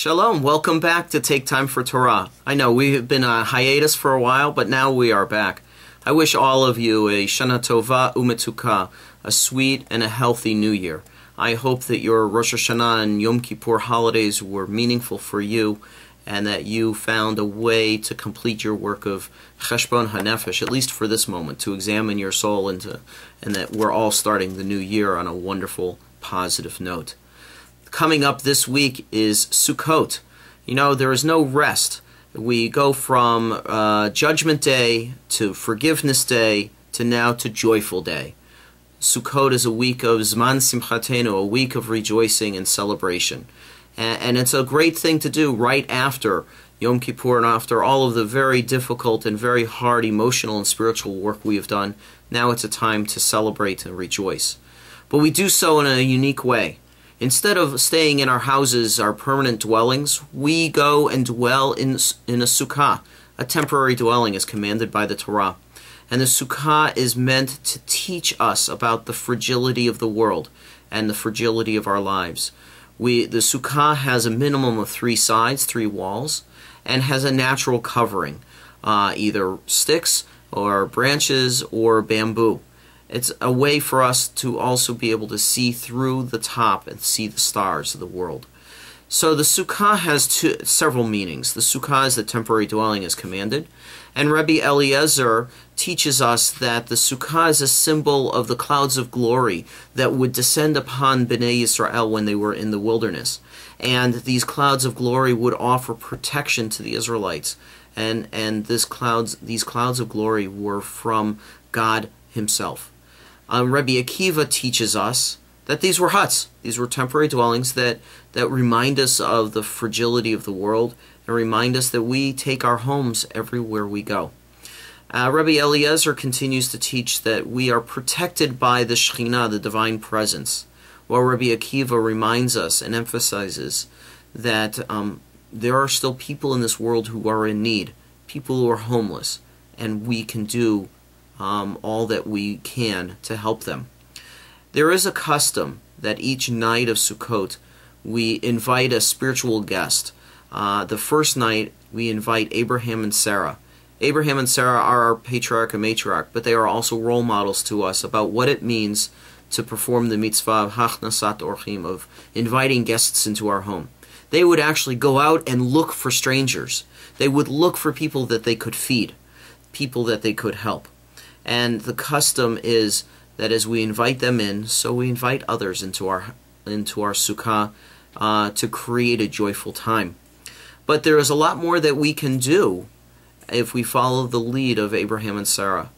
Shalom, welcome back to Take Time for Torah. I know we have been on hiatus for a while, but now we are back. I wish all of you a Shana Tova Umetuka, a sweet and a healthy new year. I hope that your Rosh Hashanah and Yom Kippur holidays were meaningful for you and that you found a way to complete your work of Cheshbon HaNefesh, at least for this moment, to examine your soul and that we're all starting the new year on a wonderful, positive note. Coming up this week is Sukkot. You know, there is no rest. We go from Judgment Day to Forgiveness Day to now to Joyful Day. Sukkot is a week of Zman Simchatenu, a week of rejoicing and celebration. And it's a great thing to do right after Yom Kippur and after all of the very difficult and very hard emotional and spiritual work we have done. Now it's a time to celebrate and rejoice. But we do so in a unique way. Instead of staying in our houses, our permanent dwellings, we go and dwell in a sukkah, a temporary dwelling as commanded by the Torah. And the sukkah is meant to teach us about the fragility of the world and the fragility of our lives. The sukkah has a minimum of 3 sides, 3 walls, and has a natural covering, either sticks or branches or bamboo. It's a way for us to also be able to see through the top and see the stars of the world. So the sukkah has several meanings. The sukkah is the temporary dwelling as commanded, and Rabbi Eliezer teaches us that the sukkah is a symbol of the clouds of glory that would descend upon Bnei Yisrael when they were in the wilderness. And these clouds of glory would offer protection to the Israelites. And these clouds of glory were from God Himself. Rabbi Akiva teaches us that these were huts. These were temporary dwellings that remind us of the fragility of the world and remind us that we take our homes everywhere we go. Rabbi Eliezer continues to teach that we are protected by the Shekhinah, the divine presence, while Rabbi Akiva reminds us and emphasizes that there are still people in this world who are in need, people who are homeless, and we can do all that we can to help them. There is a custom that each night of Sukkot we invite a spiritual guest. The first night we invite Abraham and Sarah. Abraham and Sarah are our patriarch and matriarch, but they are also role models to us about what it means to perform the mitzvah of hachnasat orchim, of inviting guests into our home. They would actually go out and look for strangers. They would look for people that they could feed, people that they could help. And the custom is that as we invite them in, so we invite others into our sukkah to create a joyful time. But there is a lot more that we can do if we follow the lead of Abraham and Sarah.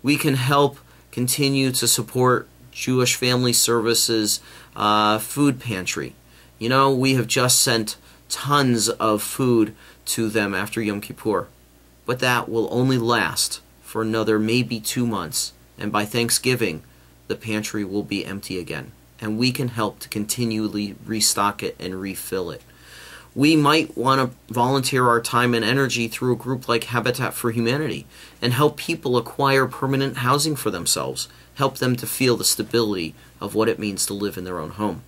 We can help continue to support Jewish Family Services food pantry. You know, we have just sent tons of food to them after Yom Kippur, but that will only last for another maybe 2 months, and by Thanksgiving the pantry will be empty again, and we can help to continually restock it and refill it. We might want to volunteer our time and energy through a group like Habitat for Humanity and help people acquire permanent housing for themselves, help them to feel the stability of what it means to live in their own home.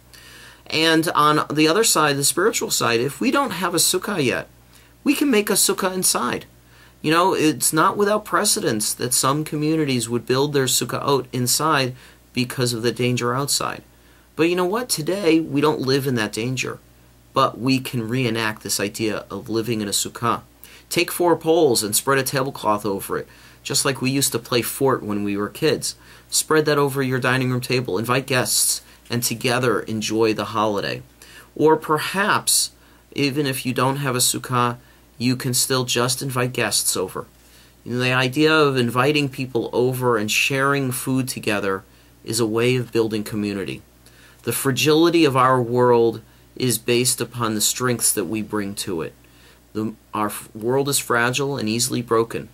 And on the other side, the spiritual side, if we don't have a sukkah yet, we can make a sukkah inside. You know, it's not without precedence that some communities would build their sukkahot inside because of the danger outside. But you know what? Today, we don't live in that danger. But we can reenact this idea of living in a sukkah. Take 4 poles and spread a tablecloth over it, just like we used to play fort when we were kids. Spread that over your dining room table. Invite guests, and together enjoy the holiday. Or perhaps, even if you don't have a sukkah, you can still just invite guests over. You know, the idea of inviting people over and sharing food together is a way of building community. The fragility of our world is based upon the strengths that we bring to it. Our world is fragile and easily broken,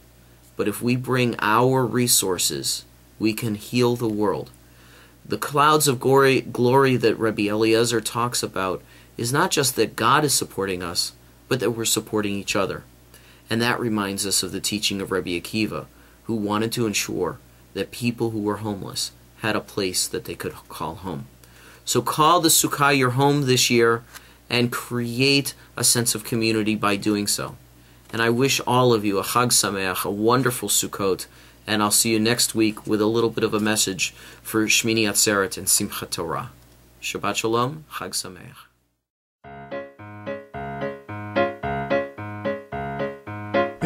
but if we bring our resources, we can heal the world. The clouds of glory that Rabbi Eliezer talks about is not just that God is supporting us, but that we're supporting each other. And that reminds us of the teaching of Rabbi Akiva, who wanted to ensure that people who were homeless had a place that they could call home. So call the sukkah your home this year and create a sense of community by doing so. And I wish all of you a Chag Sameach, a wonderful Sukkot, and I'll see you next week with a little bit of a message for Shmini Atzeret and Simchat Torah. Shabbat Shalom, Chag Sameach.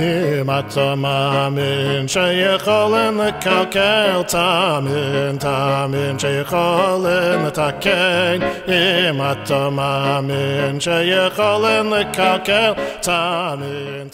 Im אתה מאמין שיכולים לקלקל תאמין שיכולים לתקן אם אתה מאמין שיכולים לקלקל תאמין